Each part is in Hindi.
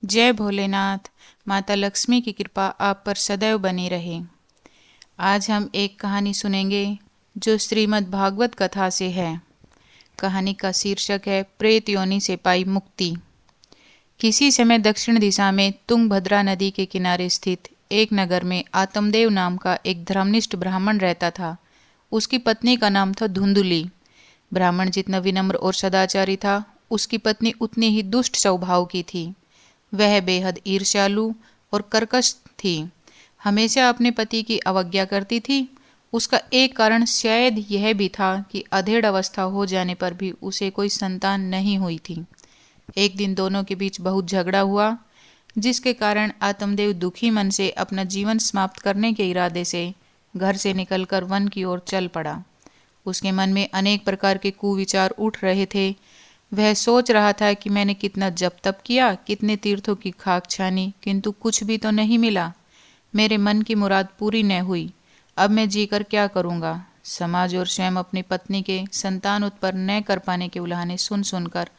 जय भोलेनाथ। माता लक्ष्मी की कृपा आप पर सदैव बनी रहे। आज हम एक कहानी सुनेंगे जो श्रीमद् भागवत कथा से है। कहानी का शीर्षक है प्रेत योनि से पाई मुक्ति। किसी समय दक्षिण दिशा में तुंगभद्रा नदी के किनारे स्थित एक नगर में आत्मदेव नाम का एक धर्मनिष्ठ ब्राह्मण रहता था। उसकी पत्नी का नाम था धुंधुली। ब्राह्मण जितना विनम्र और सदाचारी था, उसकी पत्नी उतनी ही दुष्ट स्वभाव की थी। वह बेहद ईर्ष्यालु और कर्कश थी, हमेशा अपने पति की अवज्ञा करती थी। उसका एक कारण शायद यह भी था कि अधेड़ अवस्था हो जाने पर भी उसे कोई संतान नहीं हुई थी। एक दिन दोनों के बीच बहुत झगड़ा हुआ, जिसके कारण आत्मदेव दुखी मन से अपना जीवन समाप्त करने के इरादे से घर से निकलकर वन की ओर चल पड़ा। उसके मन में अनेक प्रकार के कुविचार उठ रहे थे। वह सोच रहा था कि मैंने कितना जप तप किया, कितने तीर्थों की खाक छानी, किंतु कुछ भी तो नहीं मिला। मेरे मन की मुराद पूरी न हुई। अब मैं जीकर क्या करूँगा। समाज और स्वयं अपनी पत्नी के संतान उत्पन्न न कर पाने के उल्हाने सुन सुनकर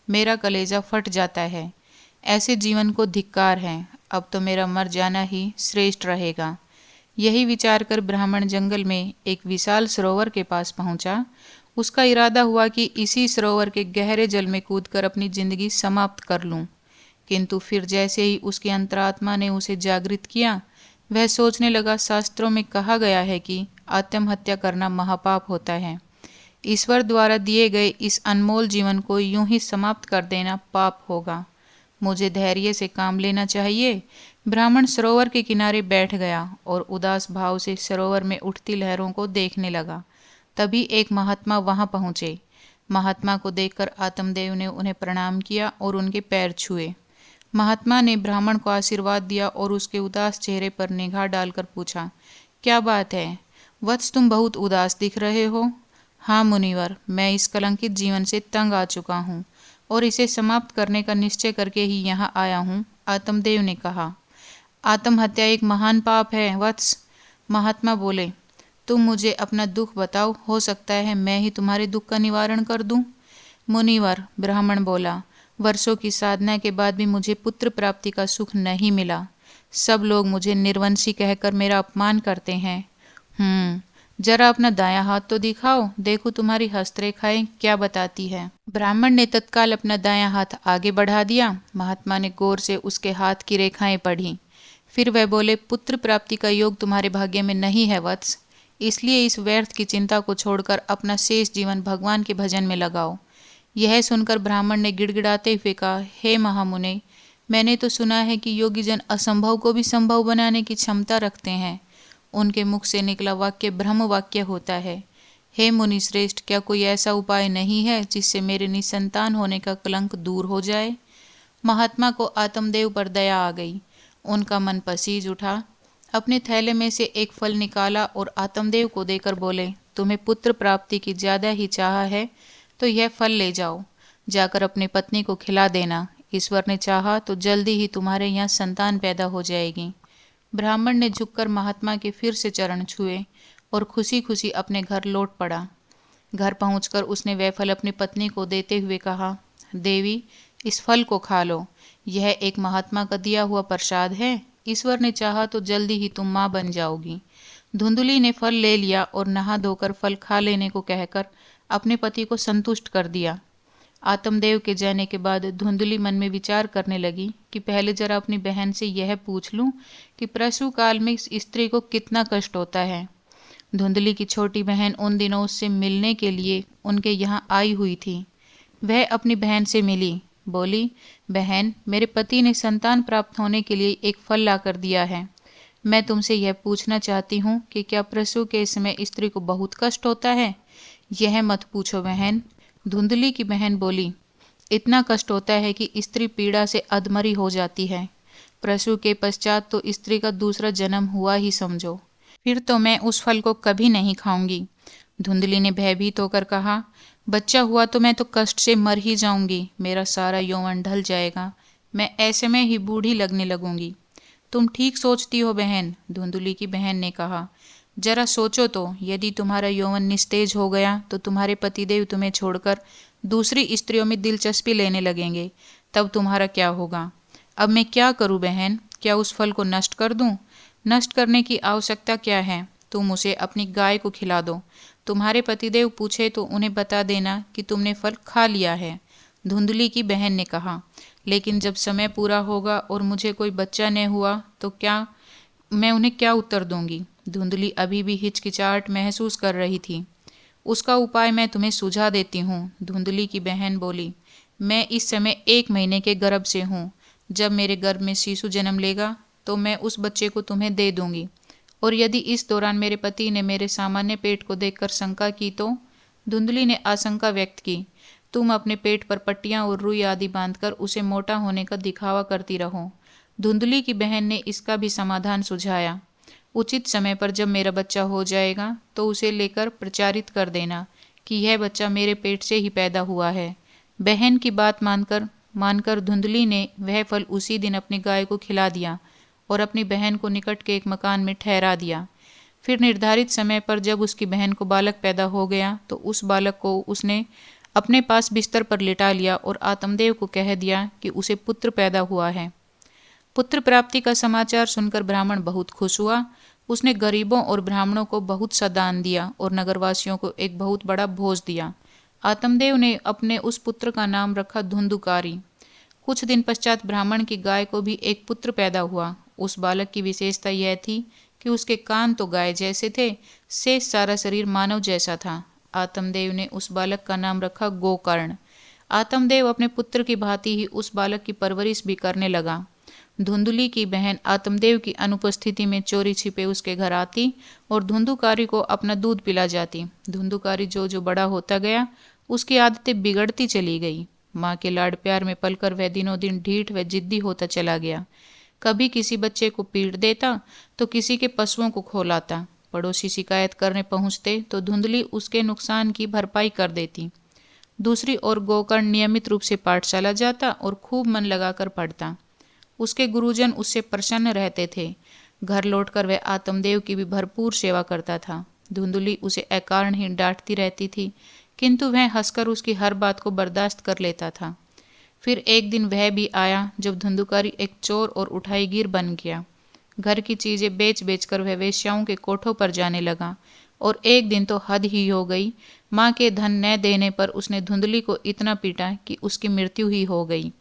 मेरा कलेजा फट जाता है। ऐसे जीवन को धिक्कार है। अब तो मेरा मर जाना ही श्रेष्ठ रहेगा। यही विचार कर ब्राह्मण जंगल में एक विशाल सरोवर के पास पहुंचा। उसका इरादा हुआ कि इसी सरोवर के गहरे जल में कूदकर अपनी जिंदगी समाप्त कर लूं। किंतु फिर जैसे ही उसकी अंतरात्मा ने उसे जागृत किया, वह सोचने लगा, शास्त्रों में कहा गया है कि आत्महत्या करना महापाप होता है। ईश्वर द्वारा दिए गए इस अनमोल जीवन को यूं ही समाप्त कर देना पाप होगा। मुझे धैर्य से काम लेना चाहिए। ब्राह्मण सरोवर के किनारे बैठ गया और उदास भाव से सरोवर में उठती लहरों को देखने लगा। तभी एक महात्मा वहां पहुंचे। महात्मा को देखकर आत्मदेव ने उन्हें प्रणाम किया और उनके पैर छुए। महात्मा ने ब्राह्मण को आशीर्वाद दिया और उसके उदास चेहरे पर निगाह डालकर पूछा, क्या बात है वत्स, तुम बहुत उदास दिख रहे हो। हाँ मुनिवर, मैं इस कलंकित जीवन से तंग आ चुका हूँ और इसे समाप्त करने का निश्चय करके ही यहाँ आया हूँ, आत्मदेव ने कहा। आत्महत्या एक महान पाप है वत्स, महात्मा बोले। तुम मुझे अपना दुख बताओ, हो सकता है मैं ही तुम्हारे दुख का निवारण कर दूं। मुनिवर, ब्राह्मण बोला, वर्षों की साधना के बाद भी मुझे पुत्र प्राप्ति का सुख नहीं मिला। सब लोग मुझे निर्वंशी कहकर मेरा अपमान करते हैं। जरा अपना दायां हाथ तो दिखाओ, देखो तुम्हारी हस्तरेखाएं क्या बताती है। ब्राह्मण ने तत्काल अपना दायां हाथ आगे बढ़ा दिया। महात्मा ने गौर से उसके हाथ की रेखाएं पढ़ी। फिर वह बोले, पुत्र प्राप्ति का योग तुम्हारे भाग्य में नहीं है वत्स, इसलिए इस व्यर्थ की चिंता को छोड़कर अपना शेष जीवन भगवान के भजन में लगाओ। यह सुनकर ब्राह्मण ने गिड़गिड़ाते हुए कहा, हे महामुने, मैंने तो सुना है कि योगी जन असंभव को भी संभव बनाने की क्षमता रखते हैं। उनके मुख से निकला वाक्य ब्रह्म वाक्य होता है। हे मुनि श्रेष्ठ, क्या कोई ऐसा उपाय नहीं है जिससे मेरे निसंतान होने का कलंक दूर हो जाए। महात्मा को आत्मदेव पर दया आ गई। उनका मन पसीज उठा। अपने थैले में से एक फल निकाला और आत्मदेव को देकर बोले, तुम्हें पुत्र प्राप्ति की ज्यादा ही चाह है तो यह फल ले जाओ, जाकर अपनी पत्नी को खिला देना। ईश्वर ने चाहा तो जल्दी ही तुम्हारे यहाँ संतान पैदा हो जाएगी। ब्राह्मण ने झुककर महात्मा के फिर से चरण छुए और खुशी खुशी अपने घर लौट पड़ा। घर पहुंचकर उसने वह फल अपनी पत्नी को देते हुए कहा, देवी, इस फल को खा लो। यह एक महात्मा का दिया हुआ प्रसाद है। ईश्वर ने चाहा तो जल्दी ही तुम माँ बन जाओगी। धुंधुली ने फल ले लिया और नहा धोकर फल खा लेने को कहकर अपने पति को संतुष्ट कर दिया। आत्मदेव के जाने के बाद धुंधुली मन में विचार करने लगी कि पहले जरा अपनी बहन से यह पूछ लूं कि प्रसूति काल में इस स्त्री को कितना कष्ट होता है। धुंधुली की छोटी बहन उन दिनों उससे मिलने के लिए उनके यहाँ आई हुई थी। वह अपनी बहन से मिली। बोली, बहन, मेरे पति ने संतान प्राप्त होने के लिए एक फल ला कर दिया है। मैं तुमसे यह पूछना चाहती हूँ कि क्या प्रसूति के समय स्त्री को बहुत कष्ट होता है। यह मत पूछो बहन। धुंधली की बहन बोली, इतना कष्ट होता है कि स्त्री पीड़ा से अधमरी हो जाती है। प्रसूति के पश्चात तो स्त्री का दूसरा जन्म हुआ ही समझो। फिर तो मैं उस फल को कभी नहीं खाऊंगी। धुंधली ने भयभीत होकर कहा, बच्चा हुआ तो मैं तो कष्ट से मर ही जाऊंगी। मेरा सारा यौवन ढल जाएगा। मैं ऐसे में ही बूढ़ी लगने लगूंगी। तुम ठीक सोचती हो बहन, धुंधली की बहन ने कहा। जरा सोचो तो, यदि तुम्हारा यौवन निस्तेज हो गया तो तुम्हारे पतिदेव तुम्हें छोड़कर दूसरी स्त्रियों में दिलचस्पी लेने लगेंगे, तब तुम्हारा क्या होगा। अब मैं क्या करूं बहन? क्या उस फल को नष्ट कर दूं? नष्ट करने की आवश्यकता क्या है? तुम उसे अपनी गाय को खिला दो। तुम्हारे पतिदेव पूछे तो उन्हें बता देना कि तुमने फल खा लिया है। धुंधली की बहन ने कहा। लेकिन जब समय पूरा होगा और मुझे कोई बच्चा न हुआ तो क्या मैं उन्हें क्या उत्तर दूंगी? धुंधली अभी भी हिचकिचाहट महसूस कर रही थी। उसका उपाय मैं तुम्हें सुझा देती हूँ, धुंधली की बहन बोली। मैं इस समय 1 महीने के गर्भ से हूँ। जब मेरे गर्भ में शिशु जन्म लेगा तो मैं उस बच्चे को तुम्हें दे दूंगी। और यदि इस दौरान मेरे पति ने मेरे सामान्य पेट को देखकर शंका की तो? धुंधली ने आशंका व्यक्त की। तुम अपने पेट पर पट्टियां और रुई आदि बांधकर उसे मोटा होने का दिखावा करती रहो। धुंधली की बहन ने इसका भी समाधान सुझाया। उचित समय पर जब मेरा बच्चा हो जाएगा तो उसे लेकर प्रचारित कर देना कि यह बच्चा मेरे पेट से ही पैदा हुआ है। बहन की बात मानकर धुंधली ने वह फल उसी दिन अपनी गाय को खिला दिया और अपनी बहन को निकट के एक मकान में ठहरा दिया। फिर निर्धारित समय पर जब उसकी बहन को बालक पैदा हो गया तो उस बालक को उसने अपने पास बिस्तर पर लिटा लिया और आत्मदेव को कह दिया कि उसे पुत्र पैदा हुआ है। पुत्र प्राप्ति का समाचार सुनकर ब्राह्मण बहुत खुश हुआ। उसने गरीबों और ब्राह्मणों को बहुत सा दान दिया और नगरवासियों को एक बहुत बड़ा भोज दिया। आत्मदेव ने अपने उस पुत्र का नाम रखा धुंधुकारी। कुछ दिन पश्चात ब्राह्मण की गाय को भी एक पुत्र पैदा हुआ। उस बालक की विशेषता यह थी कि उसके कान तो गाय जैसे थे, शेष सारा शरीर मानव जैसा था। आत्मदेव ने उस बालक का नाम रखा गोकर्ण। आत्मदेव अपने पुत्र की भांति ही उस बालक की परवरिश भी करने लगा। धुंधली की बहन आत्मदेव की अनुपस्थिति में चोरी छिपे उसके घर आती और धुंधुकारी को अपना दूध पिला जाती। धुंधुकारी जो जो बड़ा होता गया उसकी आदतें बिगड़ती चली गई। माँ के लाड प्यार में पलकर वह दिनों दिन ढीठ व जिद्दी होता चला गया। कभी किसी बच्चे को पीट देता तो किसी के पशुओं को खो लाता। पड़ोसी शिकायत करने पहुंचते तो धुंधली उसके नुकसान की भरपाई कर देती। दूसरी ओर गोकर्ण नियमित रूप से पाठशाला जाता और खूब मन लगाकर पढ़ता। उसके गुरुजन उससे प्रसन्न रहते थे। घर लौटकर वह आत्मदेव की भी भरपूर सेवा करता था। धुंधली उसे अकारण ही डांटती रहती थी, किंतु वह हंसकर उसकी हर बात को बर्दाश्त कर लेता था। फिर एक दिन वह भी आया जब धुंधुकारी एक चोर और उठाईगीर बन गया। घर की चीजें बेच बेचकर वह वेश्याओं के कोठों पर जाने लगा और एक दिन तो हद ही हो गई। माँ के धन न देने पर उसने धुंधली को इतना पीटा कि उसकी मृत्यु ही हो गई।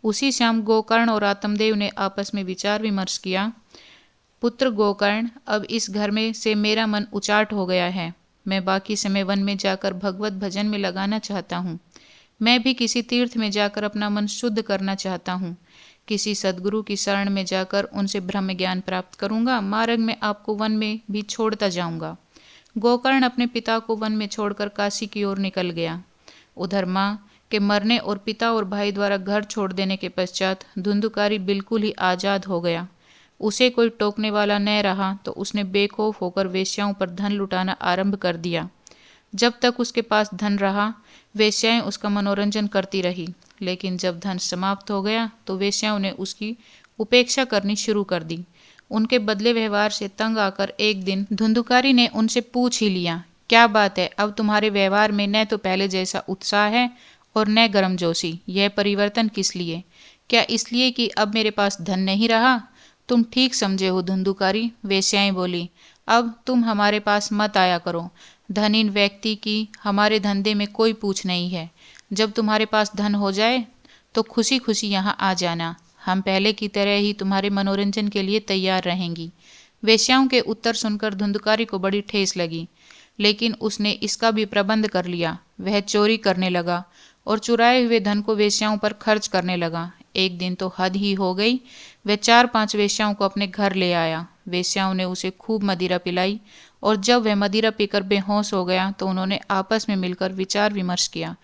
उसी शाम गोकर्ण और आत्मदेव ने आपस में विचार विमर्श किया। पुत्र गोकर्ण, अब इस घर में से मेरा मन उचाट हो गया है। मैं बाकी समय वन में जाकर भगवत भजन में लगाना चाहता हूँ। मैं भी किसी तीर्थ में जाकर अपना मन शुद्ध करना चाहता हूँ। किसी सद्गुरु की शरण में जाकर उनसे ब्रह्म ज्ञान प्राप्त करूंगा। मार्ग में आपको वन में भी छोड़ता जाऊंगा। गोकर्ण अपने पिता को वन में छोड़कर काशी की ओर निकल गया। उधर माँ के मरने और पिता और भाई द्वारा घर छोड़ देने के पश्चात धुंधुकारी बिल्कुल ही आजाद हो गया। उसे कोई टोकने वाला न रहा तो उसने बेखौफ होकर वेश्याओं पर धन लुटाना आरंभ कर दिया। जब तक उसके पास धन रहा वेश्याएं उसका मनोरंजन करती रही, लेकिन जब धन समाप्त हो गया तो वेश्याओं ने उसकी उपेक्षा करनी शुरू कर दी। उनके बदले व्यवहार से तंग आकर एक दिन धुंधुकारी ने उनसे पूछ ही लिया, क्या बात है, अब तुम्हारे व्यवहार में न तो पहले जैसा उत्साह है और न गर्मजोशी। यह परिवर्तन किस लिए? क्या इसलिए कि अब मेरे पास धन नहीं रहा? तुम ठीक समझे हो धुंधुकारी, वेश्याएं बोली। अब तुम हमारे पास मत आया करो। धनहीन व्यक्ति की हमारे धंधे में कोई पूछ नहीं है। जब तुम्हारे पास धन हो जाए तो खुशी खुशी यहाँ आ जाना। हम पहले की तरह ही तुम्हारे मनोरंजन के लिए तैयार रहेंगी। वेश्याओं के उत्तर सुनकर धुंधुकारी को बड़ी ठेस लगी, लेकिन उसने इसका भी प्रबंध कर लिया। वह चोरी करने लगा और चुराए हुए धन को वेश्याओं पर खर्च करने लगा। एक दिन तो हद ही हो गई। वह 4-5 वेश्याओं को अपने घर ले आया। वेश्याओं ने उसे खूब मदिरा पिलाई और जब वह मदिरा पीकर बेहोश हो गया तो उन्होंने आपस में मिलकर विचार विमर्श किया।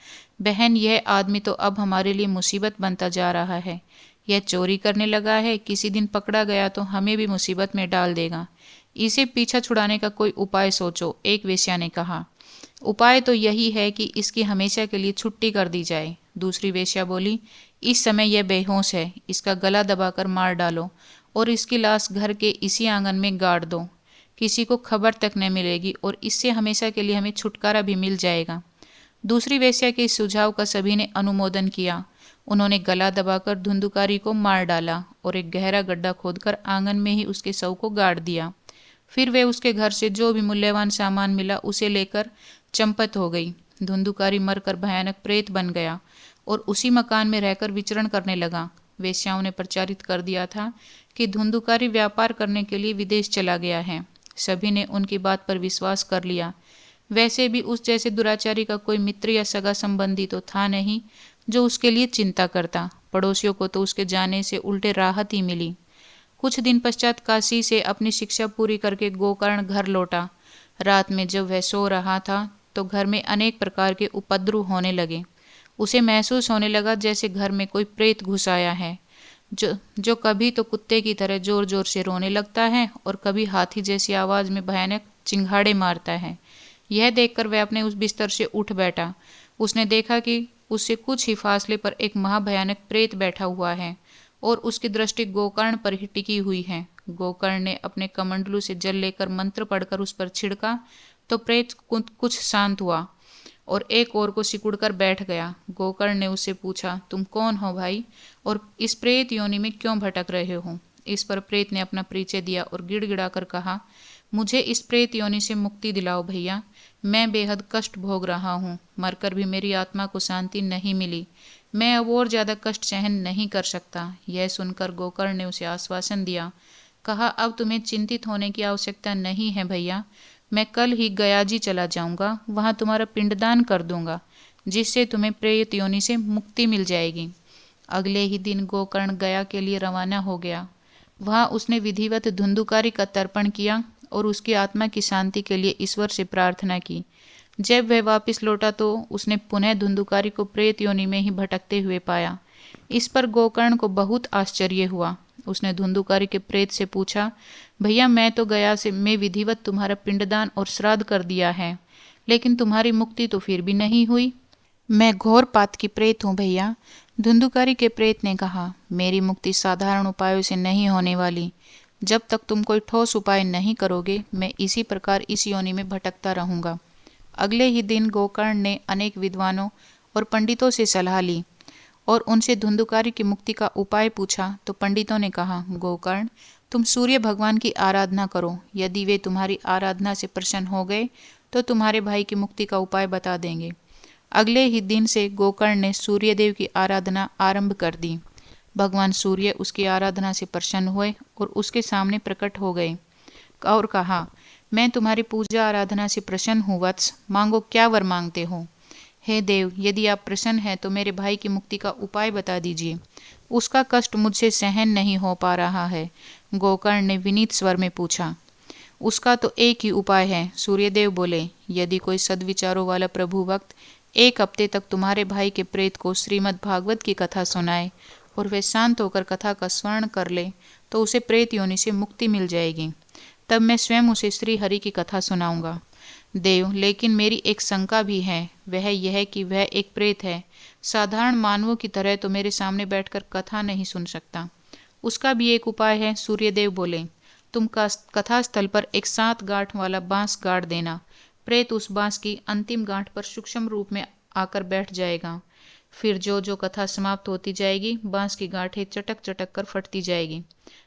बहन, यह आदमी तो अब हमारे लिए मुसीबत बनता जा रहा है। यह चोरी करने लगा है, किसी दिन पकड़ा गया तो हमें भी मुसीबत में डाल देगा। इसे पीछा छुड़ाने का कोई उपाय सोचो, एक वेश्या ने कहा। उपाय तो यही है कि इसकी हमेशा के लिए छुट्टी कर दी जाए। दूसरी वेश्या बोली, इस समय यह बेहोश है, इसका गला दबाकर मार डालो और इसकी लाश घर के इसी आंगन में गाड़ दो। किसी को खबर तक न मिलेगी और इससे हमेशा के लिए हमें छुटकारा भी मिल जाएगा। दूसरी वेश्या के इस सुझाव का सभी ने अनुमोदन किया। उन्होंने गला दबाकर धुंधुकारी को मार डाला और एक गहरा गड्ढा खोदकर आंगन में ही उसके शव को गाड़ दिया। फिर वे उसके घर से जो भी मूल्यवान सामान मिला उसे लेकर चंपत हो गई। धुंधुकारी मरकर भयानक प्रेत बन गया और उसी मकान में रहकर विचरण करने लगा। वेश्याओं ने प्रचारित कर दिया था कि धुंधुकारी व्यापार करने के लिए विदेश चला गया है। सभी ने उनकी बात पर विश्वास कर लिया। वैसे भी उस जैसे दुराचारी का कोई मित्र या सगा संबंधी तो था नहीं जो उसके लिए चिंता करता। पड़ोसियों को तो उसके जाने से उल्टे राहत ही मिली। कुछ दिन पश्चात काशी से अपनी शिक्षा पूरी करके गोकर्ण घर लौटा। रात में जब वह सो रहा था तो घर में अनेक प्रकार के उपद्रव होने लगे। उसे महसूस होने लगा जैसे घर में कोई प्रेत घुस आया है, जो कभी तो कुत्ते की तरह जोर जोर से रोने लगता है और कभी हाथी जैसी आवाज में भयानक चिंघाड़े मारता है। यह देखकर वह अपने उस बिस्तर से उठ बैठा। उसने देखा कि उससे कुछ ही फासले पर एक महाभयानक प्रेत बैठा हुआ है और उसकी दृष्टि गोकर्ण पर ही टिकी हुई है। गोकर्ण ने अपने कमंडलू से जल लेकर मंत्र पढ़कर उस पर छिड़का तो प्रेत कुछ शांत हुआ और एक और को सिकुड़कर बैठ गया। गोकर्ण ने उससे पूछा, तुम कौन हो भाई और इस प्रेत योनि में क्यों भटक रहे हो? इस पर प्रेत ने अपना परिचय दिया और गिड़गिड़ाकर कहा, मुझे इस प्रेत योनि से मुक्ति दिलाओ भैया, मैं बेहद कष्ट भोग रहा हूँ। मरकर भी मेरी आत्मा को शांति नहीं मिली। मैं अब और ज्यादा कष्ट सहन नहीं कर सकता। यह सुनकर गोकर्ण ने उसे आश्वासन दिया। कहा, अब तुम्हें चिंतित होने की आवश्यकता नहीं है भैया, मैं कल ही गयाजी चला जाऊंगा, वहां तुम्हारा पिंडदान कर दूंगा, जिससे तुम्हें प्रेत योनि से मुक्ति मिल जाएगी। अगले ही दिन गोकर्ण गया के लिए रवाना हो गया। वहां उसने विधिवत धुंधुकारी का तर्पण किया और उसकी आत्मा की शांति के लिए ईश्वर से प्रार्थना की। जब वह वापस लौटा तो उसने पुनः धुंधुकारी को प्रेत योनि में ही भटकते हुए पाया। इस पर गोकर्ण को बहुत आश्चर्य हुआ। उसने धुंधुकारी के प्रेत से पूछा, भैया मैं तो गया से मैं विधिवत तुम्हारा पिंडदान और श्राद्ध कर दिया है, लेकिन तुम्हारी मुक्ति तो फिर भी नहीं हुई। मैं घोर पात की प्रेत हूँ भैया। धुंधुकारी के प्रेत ने कहा, मेरी मुक्ति साधारण उपायों से नहीं होने वाली। जब तक तुम कोई ठोस उपाय नहीं करोगे मैं इसी प्रकार इस योनि में भटकता रहूंगा। अगले ही दिन गोकर्ण ने अनेक विद्वानों और पंडितों से सलाह ली और उनसे धुंधुकारी की मुक्ति का उपाय पूछा तो पंडितों ने कहा, गोकर्ण तुम सूर्य भगवान की आराधना करो। यदि वे तुम्हारी आराधना से प्रसन्न हो गए तो तुम्हारे भाई की मुक्ति का उपाय बता देंगे। अगले ही दिन से गोकर्ण ने सूर्यदेव की आराधना आरंभ कर दी। भगवान सूर्य उसकी आराधना से प्रसन्न हुए और उसके सामने प्रकट हो गए और कहा, मैं तुम्हारी पूजा आराधना से प्रसन्न हूँ वत्स, मांगो क्या वर मांगते हो। हे देव, यदि आप प्रसन्न हैं तो मेरे भाई की मुक्ति का उपाय बता दीजिए, उसका कष्ट मुझसे सहन नहीं हो पा रहा है। गोकर्ण ने विनीत स्वर में पूछा। उसका तो एक ही उपाय है, सूर्यदेव बोले, यदि कोई सद्विचारों वाला प्रभु भक्त 1 हफ्ते तक तुम्हारे भाई के प्रेत को श्रीमद् भागवत की कथा सुनाए और वे शांत होकर कथा का स्मरण कर ले तो उसे प्रेत योनि से मुक्ति मिल जाएगी। तब मैं स्वयं उसे श्री हरि की कथा सुनाऊंगा। देव, लेकिन मेरी एक शंका भी है, वह यह कि वह एक प्रेत है, साधारण मानवों की तरह तो मेरे सामने बैठकर कथा नहीं सुन सकता। उसका भी एक उपाय है। सूर्यदेव बोले, तुम कथा स्थल पर एक 7 गांठ वाला बांस गाड़ देना। प्रेत उस बांस की अंतिम गांठ पर सूक्ष्म रूप में आकर बैठ जाएगा। फिर जो कथा समाप्त होती जाएगी बांस की गांठें चटक चटक कर फटती जाएगी।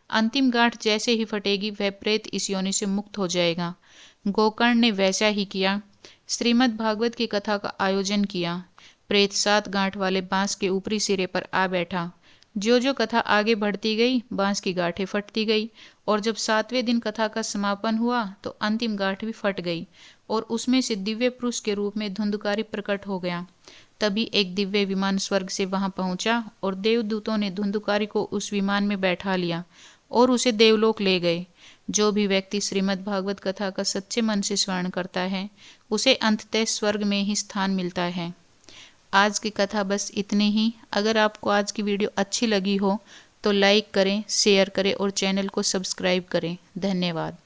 अंतिम गांठ जैसे ही फटेगी वह प्रेत इस योनि से मुक्त हो जाएगा। गोकर्ण ने वैसा ही किया। श्रीमद् भागवत की कथा का आयोजन किया। प्रेत 7 गांठ वाले बांस के ऊपरी सिरे पर आ बैठा। जो कथा आगे बढ़ती गई बांस की गांठें फटती गई और जब 7वें दिन कथा का समापन हुआ तो अंतिम गांठ भी फट गई और उसमें से दिव्य पुरुष के रूप में धुंधुकारी प्रकट हो गया। तभी एक दिव्य विमान स्वर्ग से वहां पहुंचा और देवदूतों ने धुंधुकारी को उस विमान में बैठा लिया और उसे देवलोक ले गए। जो भी व्यक्ति श्रीमद् भागवत कथा का सच्चे मन से स्मरण करता है उसे अंततः स्वर्ग में ही स्थान मिलता है। आज की कथा बस इतनी ही। अगर आपको आज की वीडियो अच्छी लगी हो तो लाइक करें, शेयर करें और चैनल को सब्सक्राइब करें। धन्यवाद।